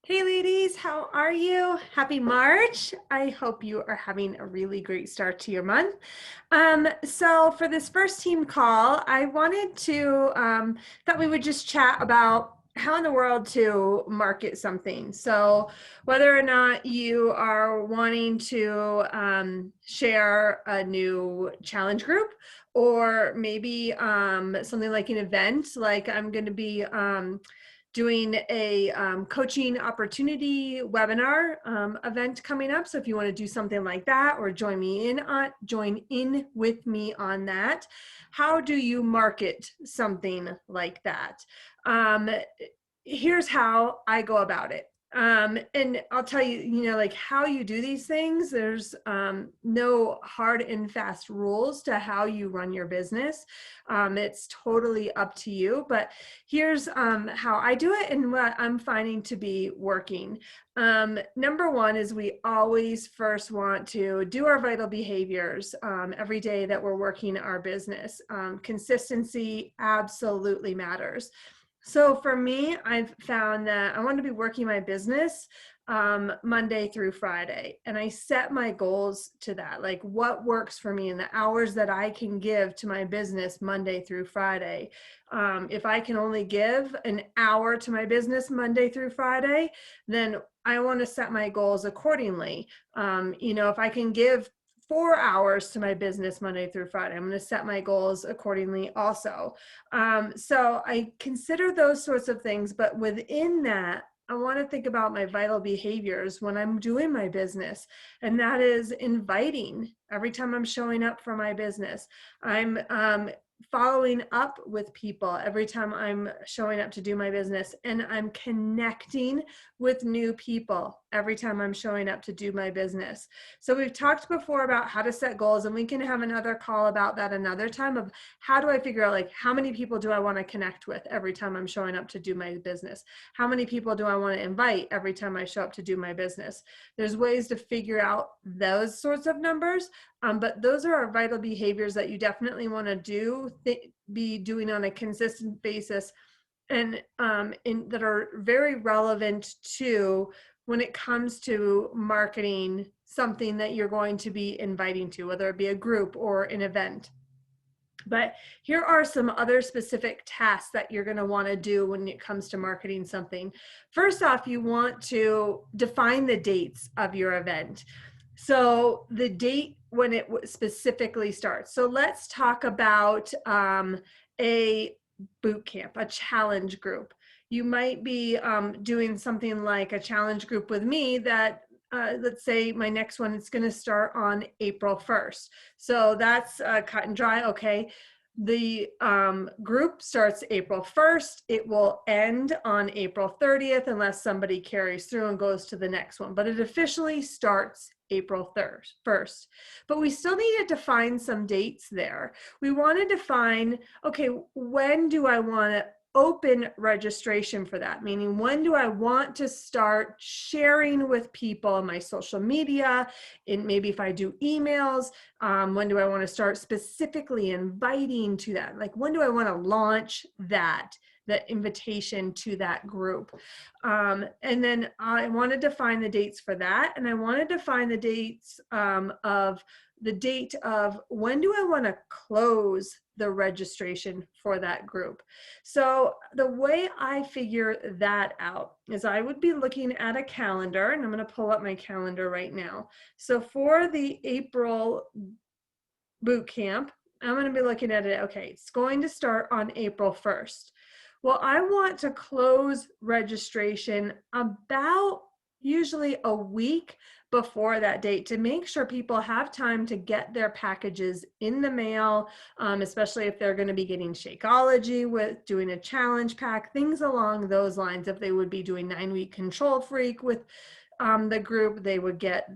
Hey ladies, how are you? Happy March. I hope you are having a really great start to your month. So for this first team call, I wanted to thought we would just chat about how in the world to market something. So whether or not you are wanting to share a new challenge group, or maybe something like an event, like I'm going to be doing a coaching opportunity webinar event coming up. So if you want to do something like that or join in with me on that, how do you market something like that? Um, Here's how I go about it. And I'll tell you, like how you do these things, there's no hard and fast rules to how you run your business. It's totally up to you, but here's how I do it and what I'm finding to be working. Number one is we always first want to do our vital behaviors every day that we're working our business. Consistency absolutely matters. So for me, I've found that I want to be working my business Monday through Friday. And I set my goals to that, like what works for me and the hours that I can give to my business Monday through Friday. If I can only give an hour to my business Monday through Friday, then I want to set my goals accordingly. If I can give 4 hours to my business Monday through Friday, I'm going to set my goals accordingly also. So I consider those sorts of things, but within that, I want to think about my vital behaviors when I'm doing my business. And that is inviting every time I'm showing up for my business. I'm following up with people every time I'm showing up to do my business. And I'm connecting with new people every time I'm showing up to do my business. So we've talked before about how to set goals, and we can have another call about that another time of how do I figure out, like, how many people do I want to connect with every time I'm showing up to do my business? How many people do I want to invite every time I show up to do my business? There's ways to figure out those sorts of numbers, but those are our vital behaviors that you definitely want to be doing on a consistent basis, and that are very relevant to when it comes to marketing something that you're going to be inviting to, whether it be a group or an event. But here are some other specific tasks that you're going to want to do when it comes to marketing something. First off, you want to define the dates of your event. So the date when it specifically starts. So let's talk about a boot camp, a challenge group. You might be doing something like a challenge group with me that let's say my next one is going to start on April 1st. So that's cut and dry. Okay. The group starts April 1st. It will end on April 30th unless somebody carries through and goes to the next one. But it officially starts April 1st. But we still need to define some dates there. We want to define, okay, when do I want to open registration for that? Meaning, when do I want to start sharing with people on my social media? And maybe if I do emails, when do I want to start specifically inviting to that? Like, when do I want to launch that invitation to that group? And then I want to define the dates for that. And I want to define the dates of the date of when do I want to close the registration for that group. So the way I figure that out is I would be looking at a calendar, and I'm going to pull up my calendar right now. So for the April boot camp, I'm going to be looking at it. Okay, it's going to start on April 1st. Well, I want to close registration about usually a week before that date to make sure people have time to get their packages in the mail, especially if they're going to be getting Shakeology with doing a challenge pack, things along those lines. If they would be doing 9-week control freak with the group, they would get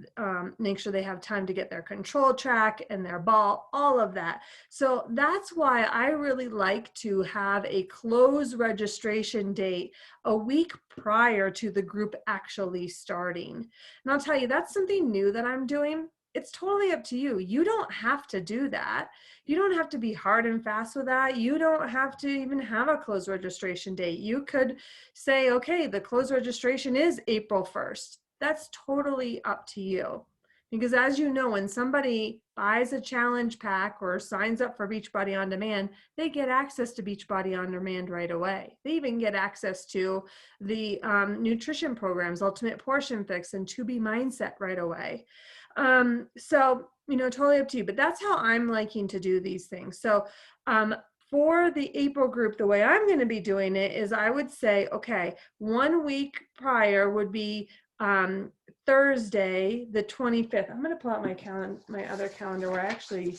make sure they have time to get their control track and their ball, all of that. So that's why I really like to have a close registration date a week prior to the group actually starting. And I'll tell you, that's something new that I'm doing. it's totally up to you. You don't have to do that. You don't have to be hard and fast with that. You don't have to even have a closed registration date. You could say, okay, the closed registration is April 1st. That's totally up to you. Because as you know, when somebody buys a challenge pack or signs up for Beachbody On Demand, they get access to Beachbody On Demand right away. They even get access to the nutrition programs, Ultimate Portion Fix and To Be Mindset right away. So, totally up to you, but that's how I'm liking to do these things. So, for the April group, the way I'm going to be doing it is I would say, okay, 1 week prior would be Thursday, the 25th. I'm going to pull out my other calendar where I actually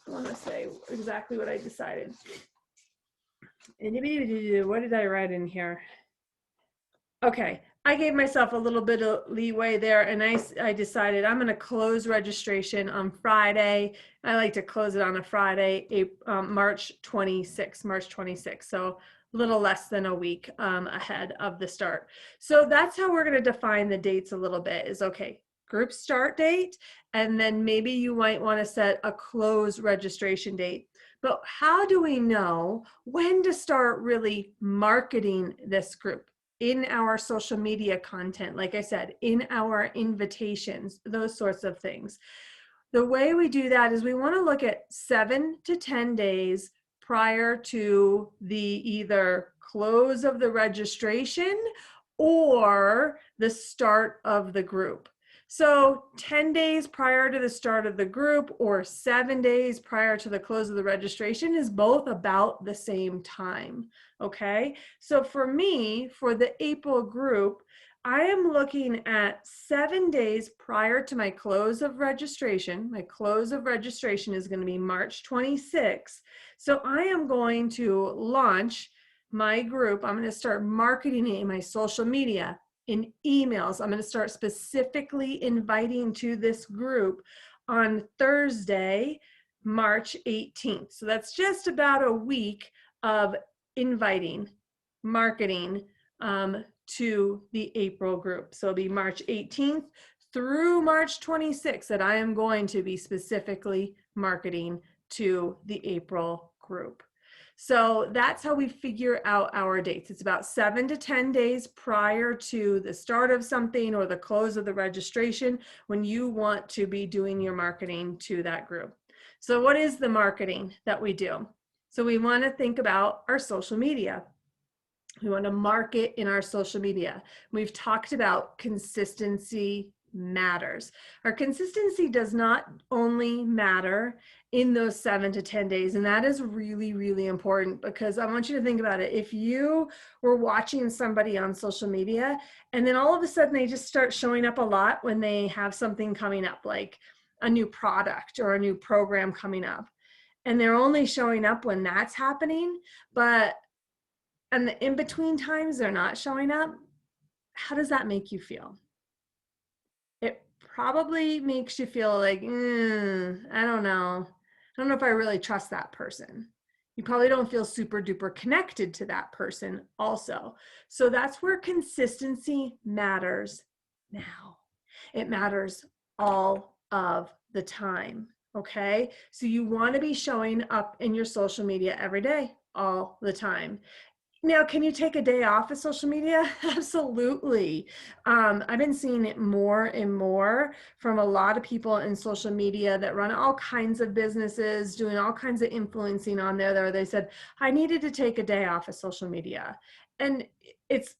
want to say exactly what I decided. What did I write in here? Okay, I gave myself a little bit of leeway there, and I decided I'm going to close registration on Friday. I like to close it on a Friday, March 26th. So a little less than a week ahead of the start. So that's how we're going to define the dates a little bit is, okay, group start date, and then maybe you might want to set a close registration date. But how do we know when to start really marketing this group? In our social media content, like I said, in our invitations, those sorts of things. The way we do that is we want to look at 7 to 10 days prior to the either close of the registration or the start of the group. So 10 days prior to the start of the group or 7 days prior to the close of the registration is both about the same time, okay? So for me, for the April group, I am looking at 7 days prior to my close of registration. My close of registration is going to be March 26th. So I am going to launch my group. I'm going to start marketing it in my social media, in emails. I'm going to start specifically inviting to this group on Thursday, March 18th. So that's just about a week of inviting, marketing to the April group. So it'll be March 18th through March 26th that I am going to be specifically marketing to the April group. So that's how we figure out our dates. It's about 7 to 10 days prior to the start of something or the close of the registration when you want to be doing your marketing to that group. So what is the marketing that we do? So we want to think about our social media. We want to market in our social media. We've talked about consistency matters. Our consistency does not only matter in those 7 to 10 days. And that is really, really important because I want you to think about it. If you were watching somebody on social media and then all of a sudden they just start showing up a lot when they have something coming up, like a new product or a new program coming up, and they're only showing up when that's happening, and the in-between times they're not showing up, how does that make you feel? It probably makes you feel like, I don't know. I don't know if I really trust that person. You probably don't feel super duper connected to that person also. So that's where consistency matters now. It matters all of the time, okay? So you want to be showing up in your social media every day, all the time. Now, can you take a day off of social media? Absolutely. I've been seeing it more and more from a lot of people in social media that run all kinds of businesses, doing all kinds of influencing on there. Where they said, I needed to take a day off of social media. And it's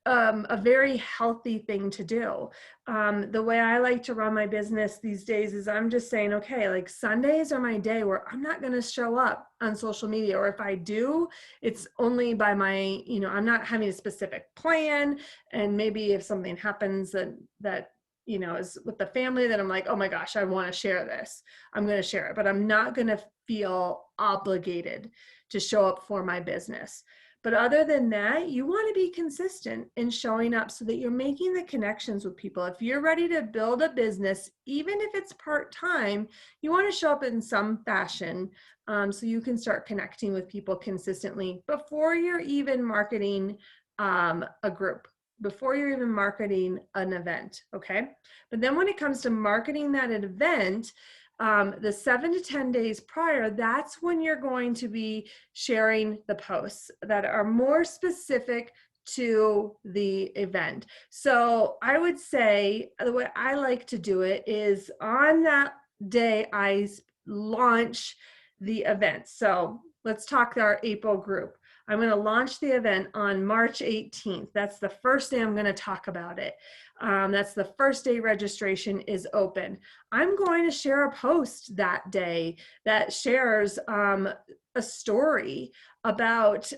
a very healthy thing to do. The way I like to run my business these days is I'm just saying, okay, like Sundays are my day where I'm not going to show up on social media. Or if I do, it's only by my, I'm not having a specific plan. And maybe if something happens that is with the family that I'm like, oh my gosh, I want to share this, I'm going to share it, but I'm not going to feel obligated to show up for my business. But other than that, you want to be consistent in showing up so that you're making the connections with people. If you're ready to build a business, even if it's part-time, you want to show up in some fashion so you can start connecting with people consistently before you're even marketing a group. before you're even marketing an event, okay? But then when it comes to marketing that event, the 7 to 10 days prior, that's when you're going to be sharing the posts that are more specific to the event. So I would say the way I like to do it is on that day I launch the event. So let's talk our April group. I'm going to launch the event on March 18th. That's the first day I'm going to talk about it. That's the first day registration is open. I'm going to share a post that day that shares a story about,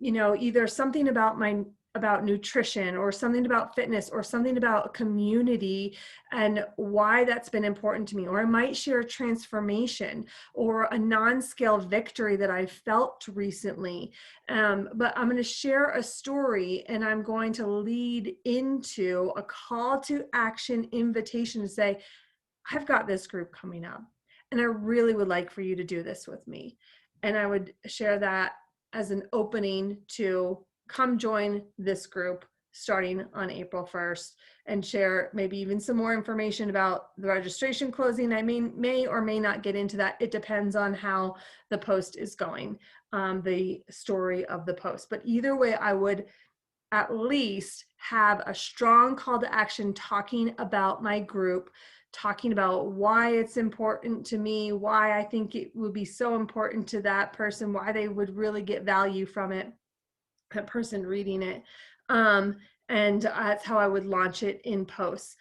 either something about nutrition or something about fitness or something about community and why that's been important to me. Or I might share a transformation or a non-scale victory that I felt recently. But I'm going to share a story and I'm going to lead into a call to action invitation to say, I've got this group coming up and I really would like for you to do this with me. And I would share that as an opening to come join this group starting on April 1st and share maybe even some more information about the registration closing. I may or may not get into that. It depends on how the post is going, the story of the post. But either way, I would at least have a strong call to action talking about my group, talking about why it's important to me, why I think it would be so important to that person, why they would really get value from it, that person reading it. And that's how I would launch it in posts.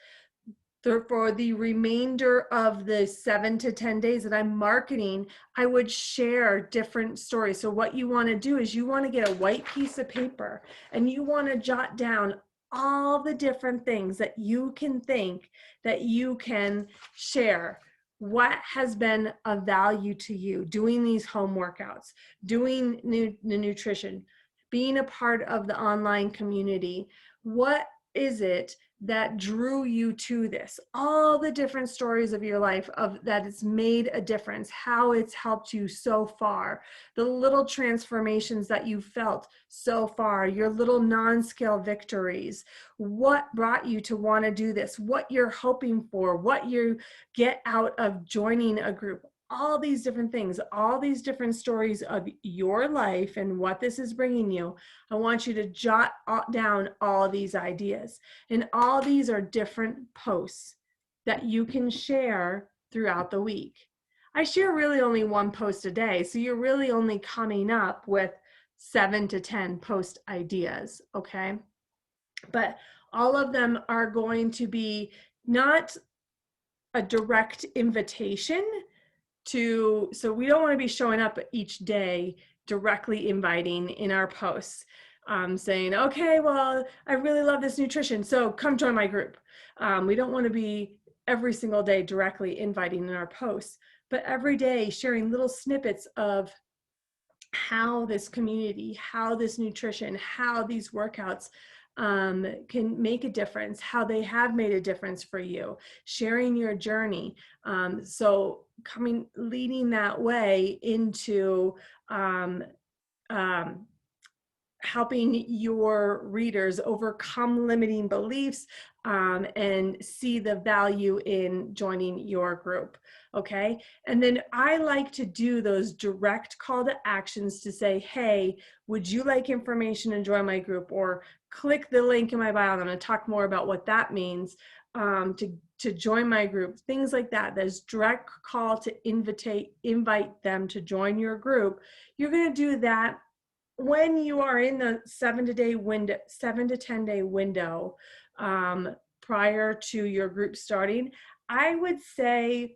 For the remainder of the 7 to 10 days that I'm marketing, I would share different stories. So what you want to do is you want to get a white piece of paper and you want to jot down all the different things that you can think that you can share. What has been of value to you doing these home workouts, doing the nutrition, being a part of the online community? What is it that drew you to this? All the different stories of your life of that it's made a difference, how it's helped you so far, the little transformations that you felt so far, your little non-scale victories, what brought you to want to do this, what you're hoping for, what you get out of joining a group. All these different things, all these different stories of your life and what this is bringing you. I want you to jot down all these ideas. And all these are different posts that you can share throughout the week. I share really only one post a day, so you're really only coming up with 7 to 10 post ideas, okay? But all of them are going to be not a direct invitation so we don't want to be showing up each day directly inviting in our posts, saying, okay, well, I really love this nutrition, so come join my group. We don't want to be every single day directly inviting in our posts, but every day sharing little snippets of how this community, how this nutrition, how these workouts can make a difference, how they have made a difference for you, sharing your journey. So leading that way into helping your readers overcome limiting beliefs and see the value in joining your group, okay? And then I like to do those direct call to actions to say, hey, would you like information and join my group? Or click the link in my bio. I'm going to talk more about what that means to join my group, things like that. There's direct call to invite them to join your group. You're going to do that when you are in the 7 to 10 day window prior to your group starting. I would say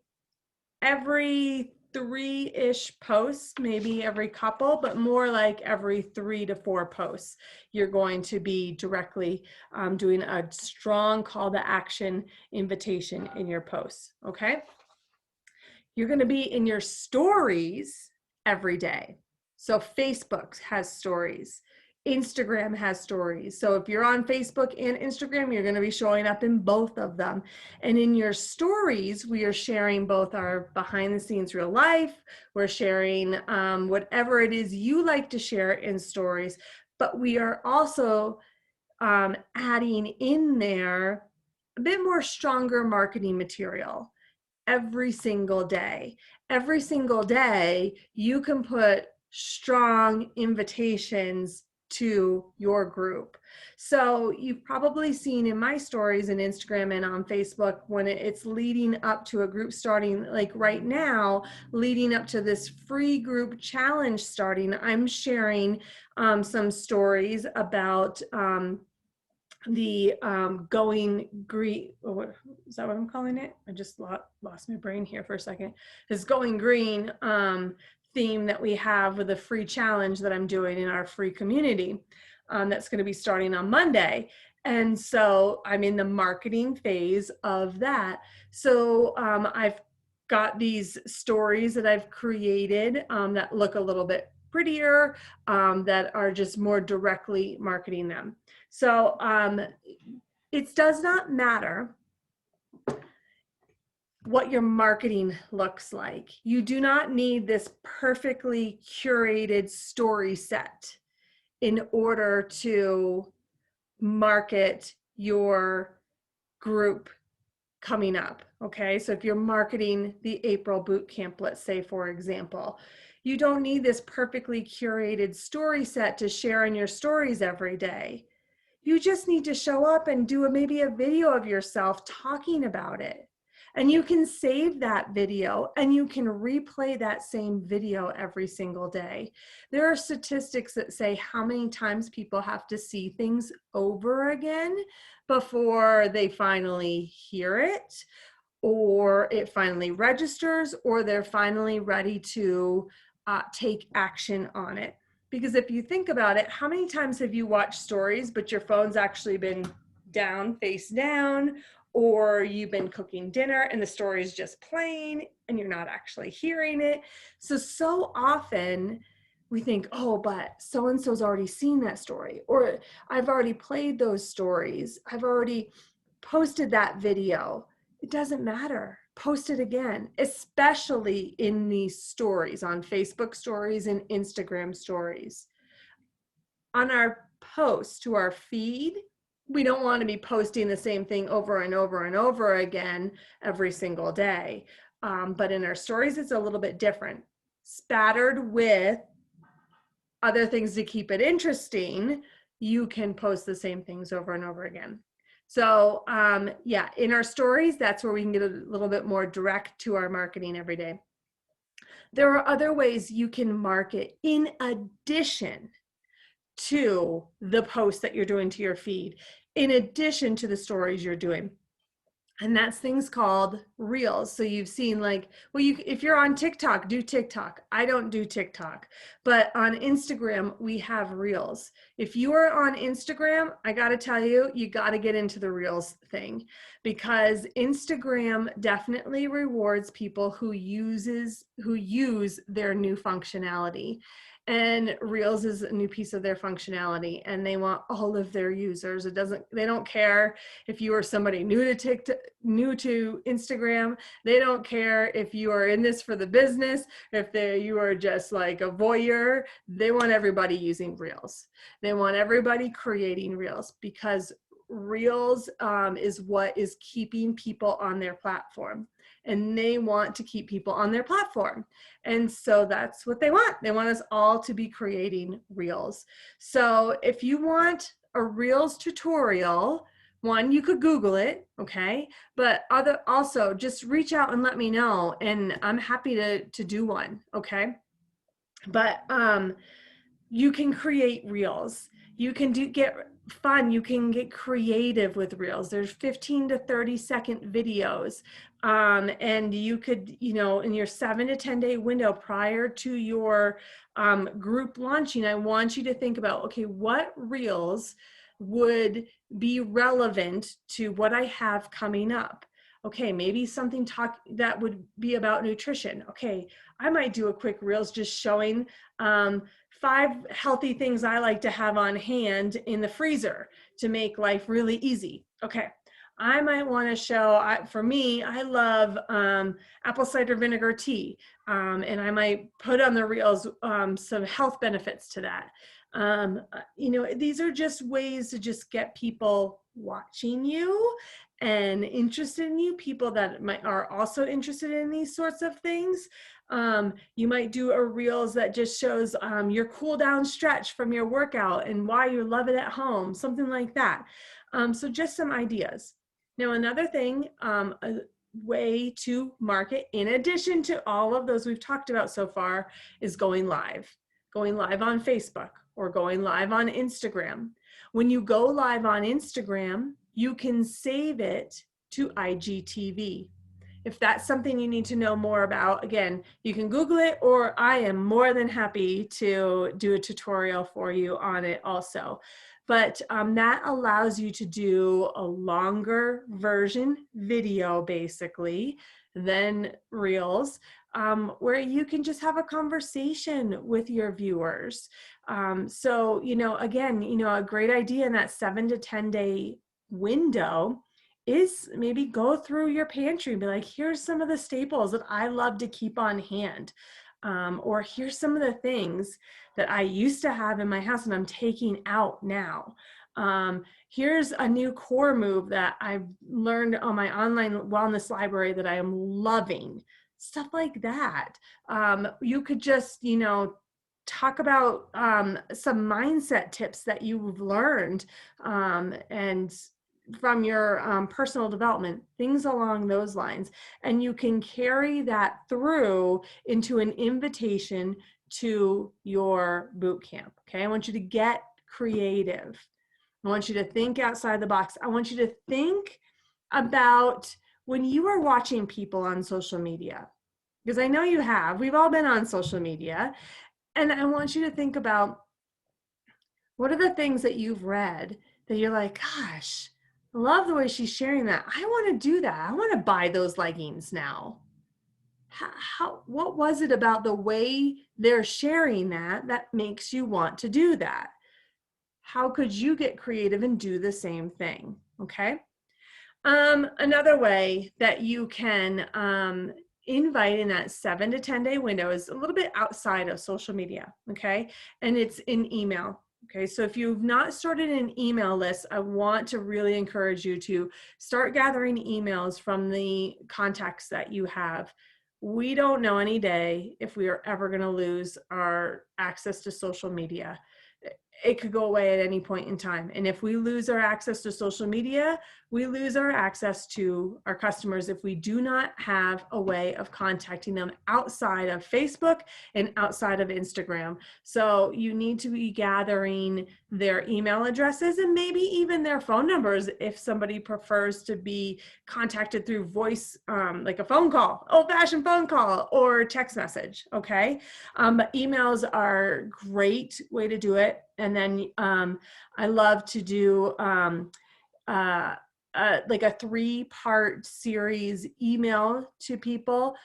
every 3-ish posts, maybe every couple, but more like every 3 to 4 posts, you're going to be directly doing a strong call to action invitation in your posts, okay? You're going to be in your stories every day. So Facebook has stories. Instagram has stories. So if you're on Facebook and Instagram, you're going to be showing up in both of them. And in your stories, we are sharing both our behind the scenes real life. We're sharing whatever it is you like to share in stories, but we are also adding in there a bit more stronger marketing material every single day. Every single day, you can put strong invitations to your group. So you've probably seen in my stories in Instagram and on Facebook when it's leading up to a group starting, like right now, leading up to this free group challenge starting, I'm sharing some stories about the going green, what is that what I'm calling it? I just lost my brain here for a second. This going green theme that we have with a free challenge that I'm doing in our free community that's going to be starting on Monday. And so I'm in the marketing phase of that. So I've got these stories that I've created that look a little bit prettier, that are just more directly marketing them. So it does not matter what your marketing looks like. You do not need this perfectly curated story set in order to market your group coming up. Okay, so if you're marketing the April boot camp, let's say, for example, you don't need this perfectly curated story set to share in your stories every day. You just need to show up and do maybe a video of yourself talking about it. And you can save that video and you can replay that same video every single day. There are statistics that say how many times people have to see things over again before they finally hear it, or it finally registers, or they're finally ready to take action on it. Because if you think about it, how many times have you watched stories, but your phone's actually been down, face down, or you've been cooking dinner and the story is just playing and you're not actually hearing it? So often we think, oh, but so-and-so's already seen that story, or I've already played those stories, I've already posted that video. It doesn't matter. Post it again, especially in these stories, on Facebook stories and Instagram stories. On our post to our feed, we don't want to be posting the same thing over and over and over again every single day. But in our stories, it's a little bit different, spattered with other things to keep it interesting. You can post the same things over and over again. So yeah, in our stories, that's where we can get a little bit more direct to our marketing every day. There are other ways you can market in addition to the posts that you're doing to your feed, in addition to the stories you're doing. And that's things called reels. So you've seen, like, well, if you're on TikTok, do TikTok. I don't do TikTok, but on Instagram, we have reels. If you are on Instagram, I got to tell you, you got to get into the reels thing, because Instagram definitely rewards people who use their new functionality. And Reels is a new piece of their functionality, and they want all of their users. They don't care if you are somebody new to TikTok, new to Instagram. They don't care if you are in this for the business, if you are just like a voyeur. They want everybody using Reels. They want everybody creating Reels, because Reels is what is keeping people on their platform, and they want to keep people on their platform. And so that's what they want. They want us all to be creating Reels. So if you want a Reels tutorial, one, you could Google it, okay? But also just reach out and let me know, and I'm happy to do one, okay? But you can create Reels. You can get fun. You can get creative with Reels. There's 15 to 30-second videos. And you could, in your 7 to 10 day window prior to your group launching, I want you to think about, okay, what Reels would be relevant to what I have coming up? Okay, maybe something that would be about nutrition. Okay, I might do a quick Reels just showing 5 healthy things I like to have on hand in the freezer to make life really easy. Okay, I might want to show, for me, I love apple cider vinegar tea, and I might put on the Reels some health benefits to that. These are just ways to just get people watching you and interested in you, people that are also interested in these sorts of things. You might do a reels that just shows your cool down stretch from your workout and why you love it at home, something like that. So just some ideas. Now, another thing, a way to market, in addition to all of those we've talked about so far, is going live on Facebook or going live on Instagram. When you go live on Instagram, you can save it to IGTV. If that's something you need to know more about, again, you can Google it, or I am more than happy to do a tutorial for you on it also. But that allows you to do a longer version video, basically, than Reels, where you can just have a conversation with your viewers. So, again, a great idea in that 7 to 10 day window is maybe go through your pantry and be like, here's some of the staples that I love to keep on hand. Or here's some of the things that I used to have in my house and I'm taking out now. Here's a new core move that I've learned on my online wellness library that I am loving. Stuff like that. You could just, talk about some mindset tips that you've learned and from your personal development, things along those lines. And you can carry that through into an invitation to your boot camp. Okay, I want you to get creative. I want you to think outside the box. I want you to think about when you are watching people on social media, because I know you have. We've all been on social media. And I want you to think about, what are the things that you've read that you're like, gosh, I love the way she's sharing that. I want to do that. I want to buy those leggings now. What was it about the way they're sharing that makes you want to do that? How could you get creative and do the same thing? Okay. Another way that you can invite in that 7 to 10 day window is a little bit outside of social media. Okay. And it's in email. Okay, so if you've not started an email list, I want to really encourage you to start gathering emails from the contacts that you have. We don't know any day if we are ever going to lose our access to social media. It could go away at any point in time. And if we lose our access to social media, we lose our access to our customers if we do not have a way of contacting them outside of Facebook and outside of Instagram. So you need to be gathering their email addresses and maybe even their phone numbers if somebody prefers to be contacted through voice, like a phone call, old-fashioned phone call, or text message. Okay. But emails are a great way to do it. And then I love to do like a 3-part series email to people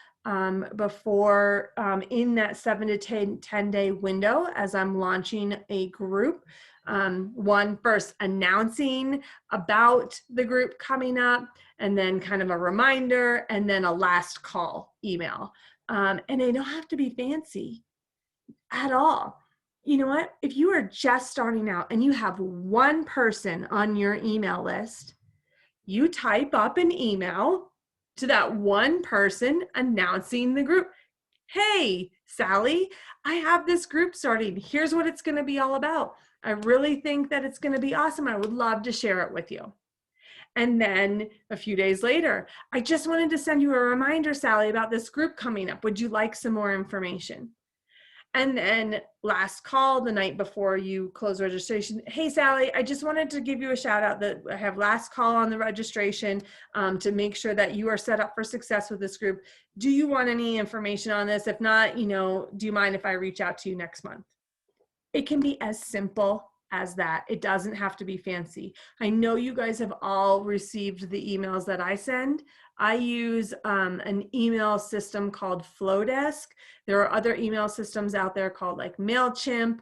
before in that 7 to 10 day window as I'm launching a group. One first announcing about the group coming up, and then kind of a reminder, and then a last call email. And they don't have to be fancy at all. You know what? If you are just starting out and you have one person on your email list, you type up an email to that one person announcing the group. Hey, Sally, I have this group starting. Here's what it's going to be all about. I really think that it's going to be awesome. I would love to share it with you. And then a few days later, I just wanted to send you a reminder, Sally, about this group coming up. Would you like some more information? And then last call the night before you close registration. Hey, Sally, I just wanted to give you a shout out that I have last call on the registration to make sure that you are set up for success with this group. Do you want any information on this? If not, do you mind if I reach out to you next month? It can be as simple as that. It doesn't have to be fancy. I know you guys have all received the emails that I send. I use an email system called Flowdesk. There are other email systems out there called like MailChimp.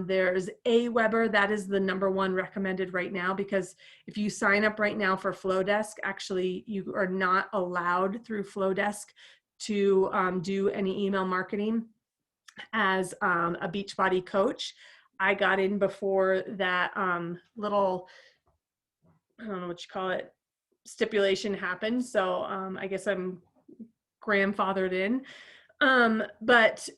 There's Aweber. That is the #1 recommended right now, because if you sign up right now for Flowdesk, actually you are not allowed through Flowdesk to do any email marketing as a Beachbody coach. I got in before that little, I don't know what you call it, stipulation happened. So I guess I'm grandfathered in. But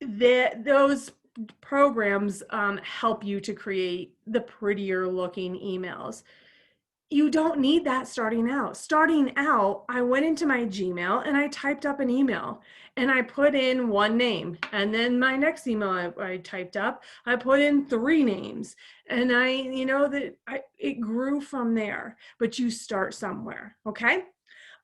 those programs help you to create the prettier looking emails. You don't need that starting out. Starting out, I went into my Gmail and I typed up an email and I put in one name. And then my next email I typed up, I put in 3 names. And it grew from there. But you start somewhere, okay?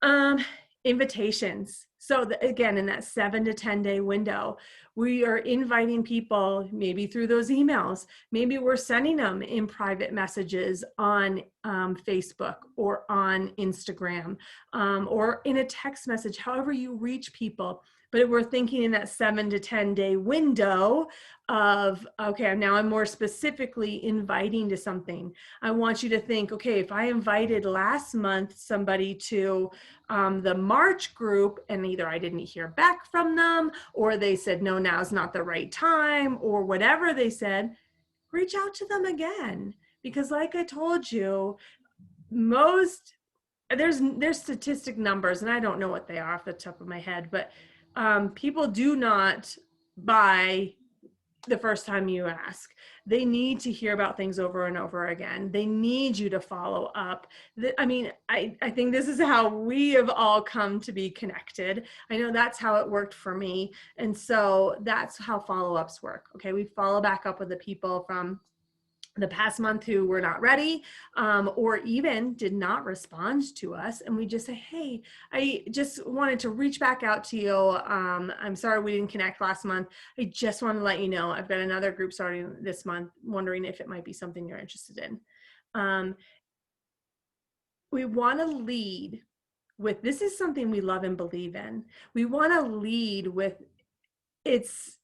Um, Invitations. So again, in that 7 to 10 day window, we are inviting people maybe through those emails. Maybe we're sending them in private messages on Facebook or on Instagram or in a text message, however you reach people. But we're thinking in that 7 to 10 day window of, okay, now I'm more specifically inviting to something. I want you to think, okay, if I invited last month somebody to the March group and either I didn't hear back from them or they said, no, now's not the right time or whatever they said, reach out to them again. Because like I told you, there's statistic numbers and I don't know what they are off the top of my head, but people do not buy the first time you ask. They need to hear about things over and over again. They need you to follow up. I think this is how we have all come to be connected. I know that's how it worked for me. And so that's how follow-ups work. Okay, we follow back up with the people from the past month who were not ready or even did not respond to us, and we just say, hey, I just wanted to reach back out to you. I'm sorry we didn't connect last month. I just want to let you know I've got another group starting this month, wondering if it might be something you're interested in. We want to lead with, this is something we love and believe in. We want to lead with, it's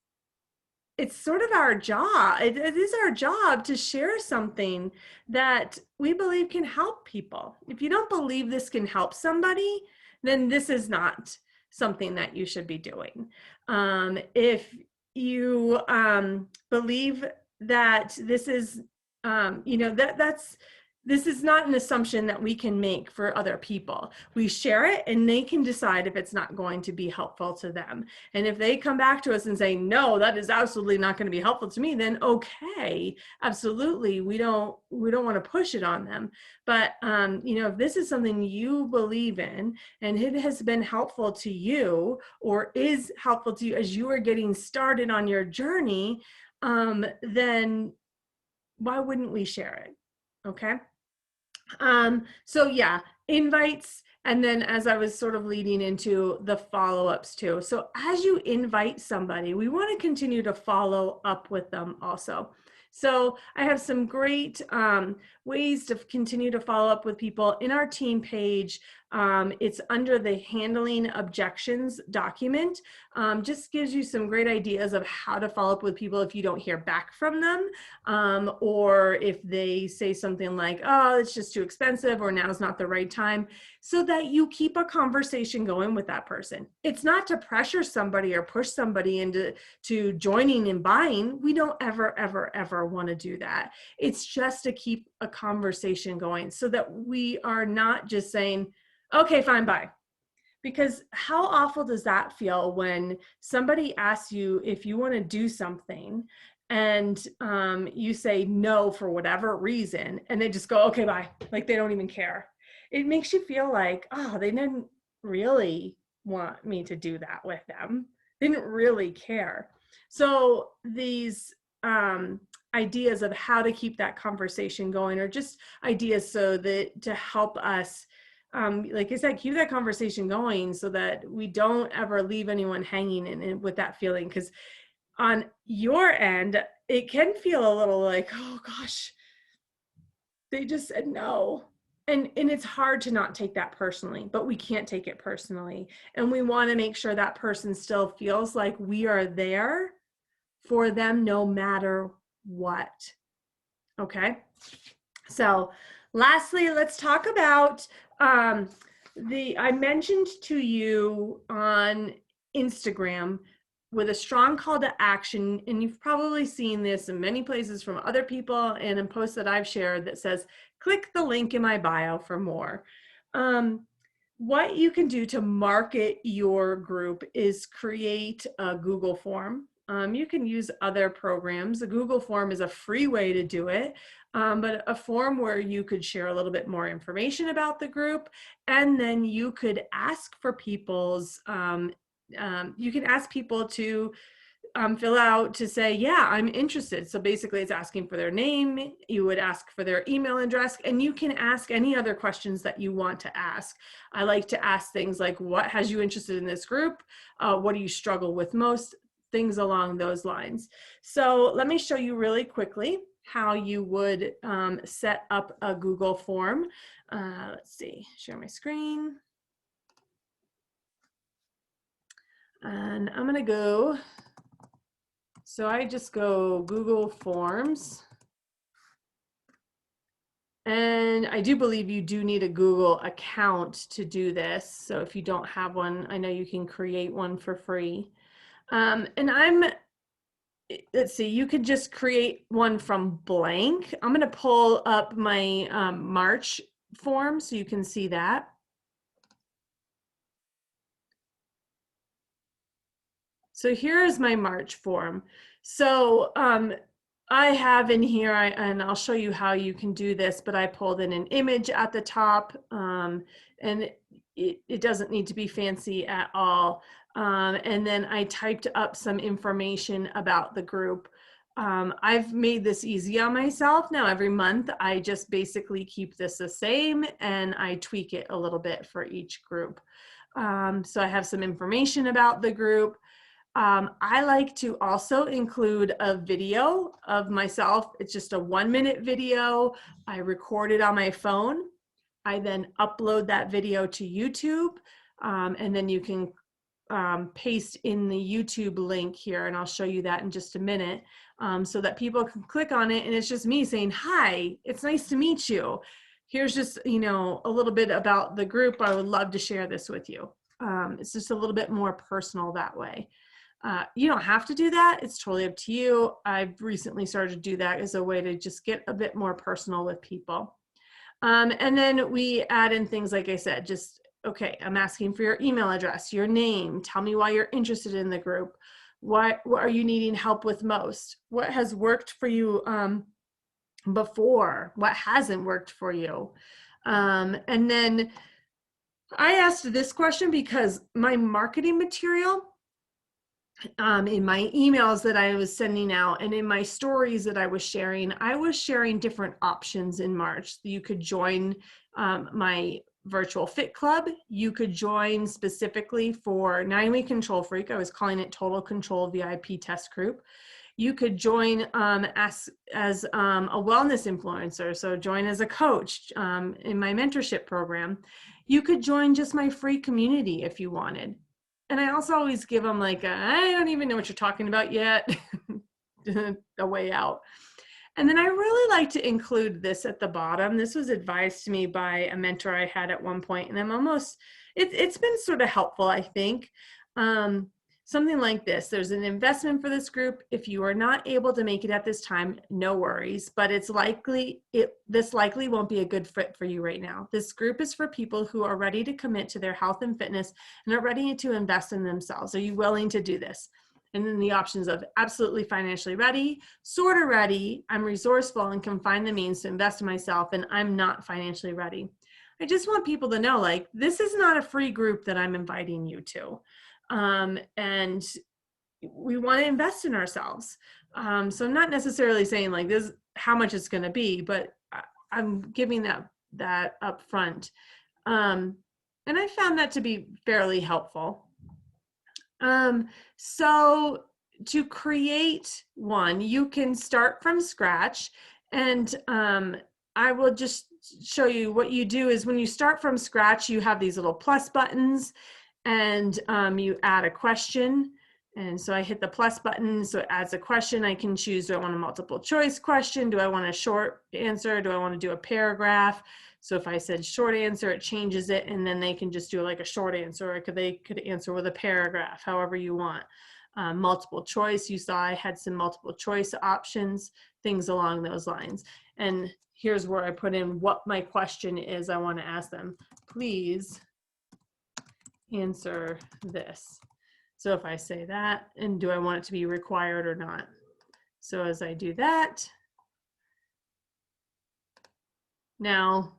sort of our job. It is our job to share something that we believe can help people. If you don't believe this can help somebody, then this is not something that you should be doing. If you believe that this is, this is not an assumption that we can make for other people. We share it and they can decide if it's not going to be helpful to them. And if they come back to us and say, no, that is absolutely not going to be helpful to me, then okay, absolutely. We don't want to push it on them. But, if this is something you believe in and it has been helpful to you or is helpful to you as you are getting started on your journey, then why wouldn't we share it? Okay. So yeah, invites. And then as I was sort of leading into the follow-ups too. So as you invite somebody, we want to continue to follow up with them also. So I have some great ways to continue to follow up with people in our team page. It's under the handling objections document. Just gives you some great ideas of how to follow up with people if you don't hear back from them, or if they say something like, oh, it's just too expensive, or now's not the right time, so that you keep a conversation going with that person. It's not to pressure somebody or push somebody into joining and buying. We don't ever want to do that. It's just to keep a conversation going so that we are not just saying, okay, fine, bye. Because how awful does that feel when somebody asks you if you want to do something and you say no for whatever reason, and they just go, okay, bye. Like they don't even care. It makes you feel like, oh, they didn't really want me to do that with them. They didn't really care. So these ideas of how to keep that conversation going are just ideas so that to help us, like I said, keep that conversation going so that we don't ever leave anyone hanging in with that feeling. Because on your end, it can feel a little like, oh gosh, they just said no. And it's hard to not take that personally, but we can't take it personally. And we want to make sure that person still feels like we are there for them no matter what. Okay. So lastly, let's talk about I mentioned to you on Instagram with a strong call to action. And you've probably seen this in many places from other people and in posts that I've shared that says, click the link in my bio for more. What you can do to market your group is create a Google form. You can use other programs. A Google form is a free way to do it, but a form where you could share a little bit more information about the group, and then you could ask for people's, you can ask people to fill out to say, yeah, I'm interested. So basically it's asking for their name. You would ask for their email address, and you can ask any other questions that you want to ask. I like to ask things like, what has you interested in this group? What do you struggle with most? Things along those lines. So let me show you really quickly how you would set up a Google form. Let's see, share my screen. And I'm gonna go, so I just go Google Forms. And I do believe you do need a Google account to do this. So if you don't have one, I know you can create one for free. Let's see, you could just create one from blank. I'm gonna pull up my March form so you can see that. So here's my March form. So I have in here, and I'll show you how you can do this, but I pulled in an image at the top, and it doesn't need to be fancy at all. And then I typed up some information about the group. I've made this easy on myself. Now every month I just basically keep this the same and I tweak it a little bit for each group. So I have some information about the group. I like to also include a video of myself. It's just a 1-minute video. I record it on my phone. I then upload that video to YouTube, and then you can paste in the YouTube link here, and I'll show you that in just a minute, so that people can click on it, and it's just me saying, hi, it's nice to meet you. Here's just, you know, a little bit about the group. I would love to share this with you. It's just a little bit more personal that way. You don't have to do that. It's totally up to you. I've recently started to do that as a way to just get a bit more personal with people. And then we add in things, like I said, just, okay, I'm asking for your email address, your name, tell me why you're interested in the group. What are you needing help with most? What has worked for you before? What hasn't worked for you? And then I asked this question because my marketing material, in my emails that I was sending out and in my stories that I was sharing different options in March. You could join my virtual fit club. You could join specifically for 9-week control freak. I was calling it total control VIP test group. You could join as a wellness influencer. So join as a coach in my mentorship program. You could join just my free community if you wanted. And I also always give them like, I don't even know what you're talking about yet, a way out. And then I really like to include this at the bottom. This was advised to me by a mentor I had at one point, and I'm almost, it's been sort of helpful, I think. Something like this: there's an investment for this group. If you are not able to make it at this time, no worries, but this likely won't be a good fit for you right now. This group is for people who are ready to commit to their health and fitness and are ready to invest in themselves. Are you willing to do this? And then the options of absolutely financially ready, sort of ready, I'm resourceful and can find the means to invest in myself, and I'm not financially ready. I just want people to know, like, this is not a free group that I'm inviting you to. And we want to invest in ourselves. So I'm not necessarily saying like this, how much it's going to be, but I'm giving that up front. And I found that to be fairly helpful. So to create one, you can start from scratch, and I will just show you what you do is when you start from scratch, you have these little plus buttons, and you add a question. And so I hit the plus button, so it adds a question. I can choose, do I want a multiple choice question? Do I want a short answer? Do I want to do a paragraph? So if I said short answer, it changes it, and then they can just do like a short answer, or they could answer with a paragraph, however you want. multiple choice. You saw I had some multiple choice options, things along those lines. And here's where I put in what my question is. I want to ask them, please answer this. So if I say that, and do I want it to be required or not? So as I do that, now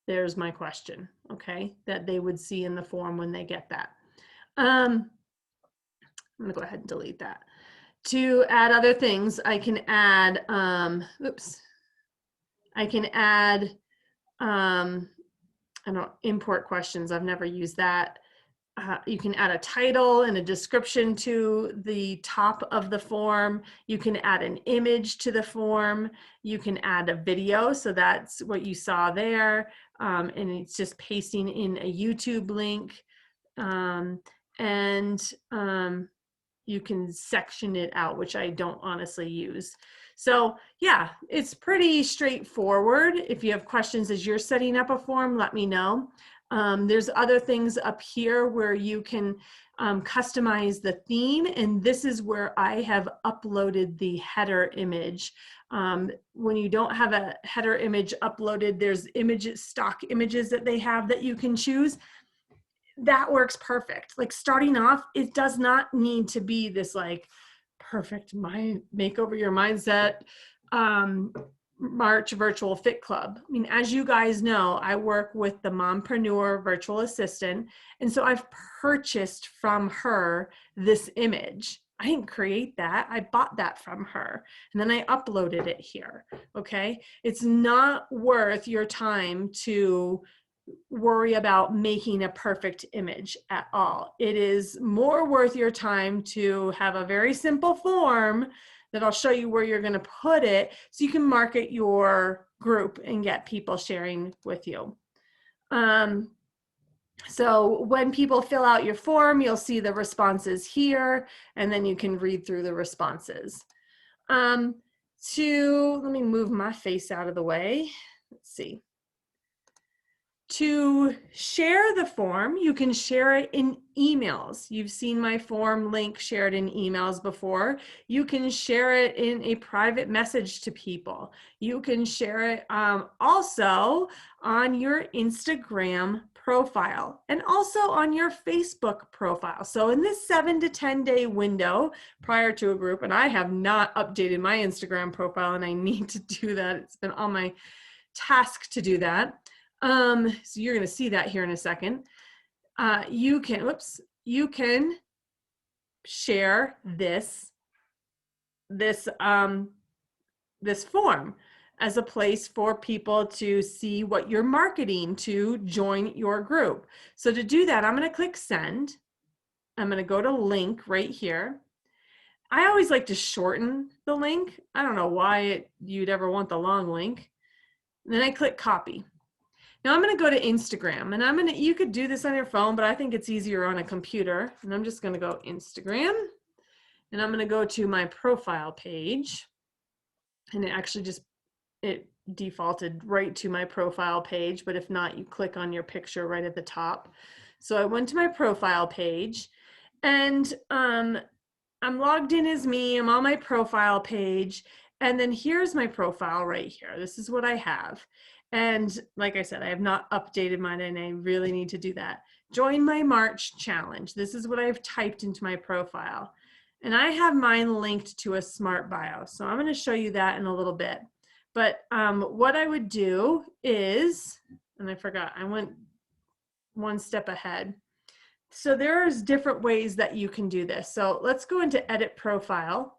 there's my question, okay, that they would see in the form when they get that. I'm gonna go ahead and delete that. To add other things, I can add, I can add, I don't import questions. I've never used that. You can add a title and a description to the top of the form. You can add an image to the form. You can add a video. So that's what you saw there. And it's just pasting in a YouTube link. You can section it out, which I don't honestly use. So yeah, it's pretty straightforward. If you have questions as you're setting up a form, let me know. There's other things up here where you can customize the theme, and this is where I have uploaded the header image. When you don't have a header image uploaded, there's images, stock images that they have that you can choose. That works perfect. Like starting off, it does not need to be this like perfect make over your mindset March virtual fit club. I mean, as you guys know, I work with the Mompreneur virtual assistant. And so I've purchased from her this image. I didn't create that. I bought that from her and then I uploaded it here. Okay. It's not worth your time to worry about making a perfect image at all. It is more worth your time to have a very simple form that I'll show you where you're going to put it so you can market your group and get people sharing with you. So when people fill out your form, you'll see the responses here, and then you can read through the responses. Let me move my face out of the way. Let's see. To share the form, you can share it in emails. You've seen my form link shared in emails before. You can share it in a private message to people. You can share it also on your Instagram profile and also on your Facebook profile. So in this 7 to 10 day window prior to a group, and I have not updated my Instagram profile and I need to do that. It's been on my task to do that. So you're going to see that here in a second. You can share this form as a place for people to see what you're marketing to join your group. So to do that, I'm going to click send. I'm going to go to link right here. I always like to shorten the link. I don't know why you'd ever want the long link. And then I click copy. Now I'm going to go to Instagram, and you could do this on your phone, but I think it's easier on a computer. And I'm just going to go Instagram, and I'm going to go to my profile page, and it defaulted right to my profile page. But if not, you click on your picture right at the top. So I went to my profile page, and I'm logged in as me. I'm on my profile page, and then here's my profile right here. This is what I have. And like I said, I have not updated mine, and I really need to do that. Join my March challenge. This is what I've typed into my profile. And I have mine linked to a smart bio. So I'm going to show you that in a little bit. But what I would do is, and I forgot, I went one step ahead. So there's different ways that you can do this. So let's go into edit profile.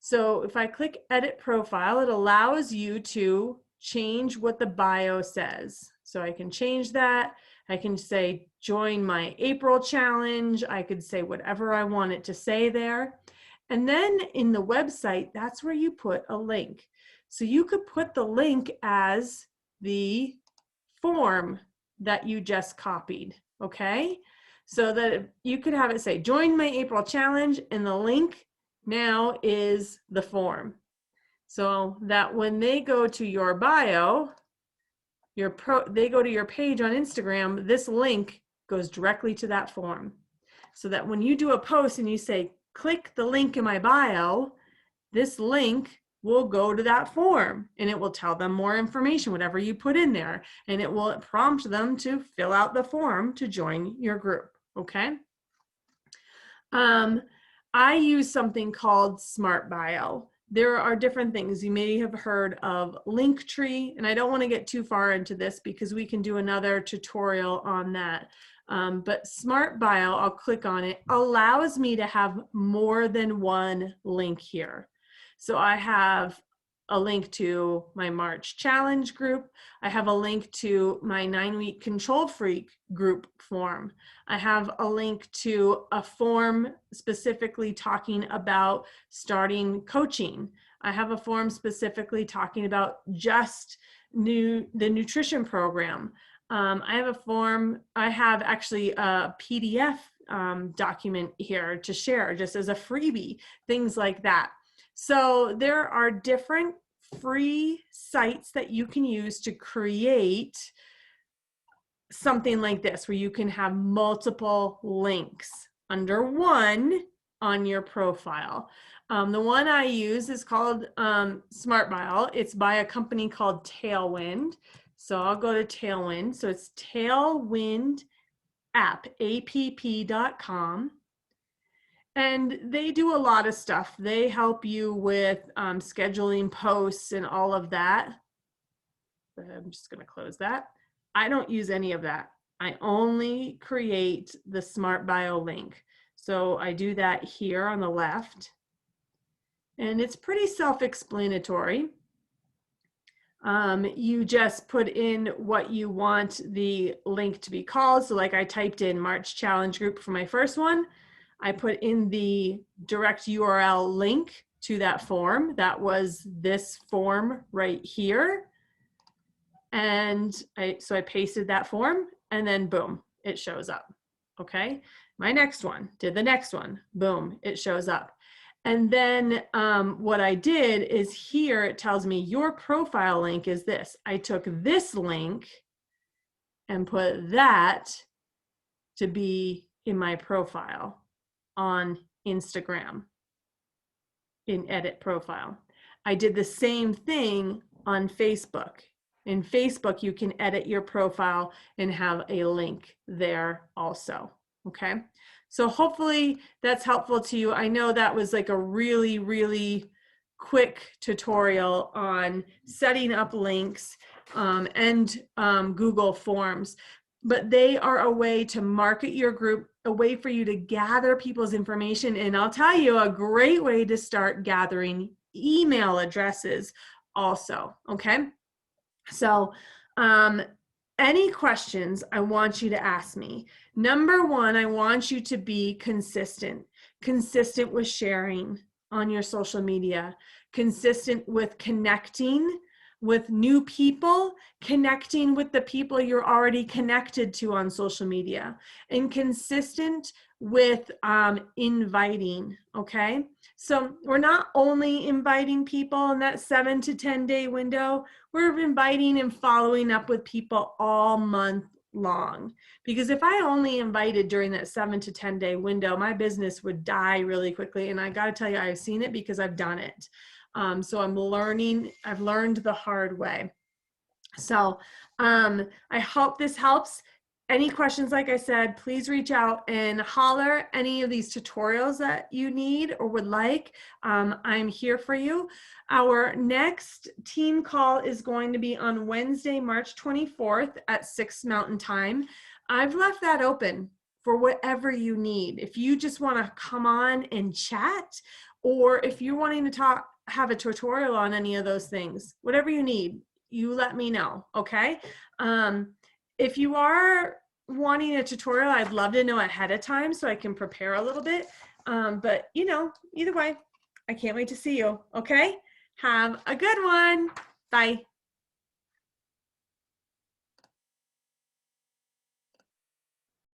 So if I click edit profile, it allows you to change what the bio says. So I can change that. I can say join my April challenge. I could say whatever I want it to say there. And then in the website, that's where you put a link. So you could put the link as the form that you just copied, okay? So that you could have it say join my April challenge, and the link now is the form. So that when they go to your bio, they go to your page on Instagram, this link goes directly to that form. So that when you do a post and you say, click the link in my bio, this link will go to that form and it will tell them more information, whatever you put in there, and it will prompt them to fill out the form to join your group, okay? I use something called Smart Bio. There are different things. You may have heard of Linktree, and I don't want to get too far into this because we can do another tutorial on that. But Smart Bio, I'll click on it, allows me to have more than one link here. So I have a link to my March challenge group. I have a link to my 9-week control freak group form. I have a link to a form specifically talking about starting coaching. I have a form specifically talking about just the nutrition program. I have a form, I have actually a PDF document here to share just as a freebie, things like that. So there are different free sites that you can use to create something like this, where you can have multiple links under one on your profile. The one I use is called Smart Bio. It's by a company called Tailwind. So I'll go to Tailwind. So it's Tailwind app.com. And they do a lot of stuff. They help you with scheduling posts and all of that. I'm just going to close that. I don't use any of that. I only create the Smart Bio link. So I do that here on the left. And it's pretty self-explanatory. You just put in what you want the link to be called. So like I typed in March Challenge Group for my first one. I put in the direct URL link to that form. That was this form right here. And so I pasted that form and then boom, it shows up. Okay. My next one, did the next one, boom, it shows up. And then what I did is here, it tells me your profile link is this. I took this link and put that to be in my profile on Instagram in edit profile. I did the same thing on Facebook. In Facebook, you can edit your profile and have a link there also, okay? So hopefully that's helpful to you. I know that was like a really, really quick tutorial on setting up links and Google Forms, but they are a way to market your group, a way for you to gather people's information. And I'll tell you, a great way to start gathering email addresses also, okay? So any questions I want you to ask me. Number one, I want you to be consistent with sharing on your social media, consistent with connecting with new people, connecting with the people you're already connected to on social media, and consistent with inviting, okay? So we're not only inviting people in that 7 to 10 day window, we're inviting and following up with people all month long. Because if I only invited during that 7 to 10 day window, my business would die really quickly. And I got to tell you, I've seen it because I've done it. So I've learned the hard way. So I hope this helps. Any questions, like I said, please reach out and holler any of these tutorials that you need or would like. I'm here for you. Our next team call is going to be on Wednesday, March 24th at 6 Mountain Time. I've left that open for whatever you need. If you just want to come on and chat, or if you're wanting to have a tutorial on any of those things, whatever you need, you let me know, okay? If you are wanting a tutorial, I'd love to know ahead of time so I can prepare a little bit. But you know, either way, I can't wait to see you, okay? Have a good one. Bye.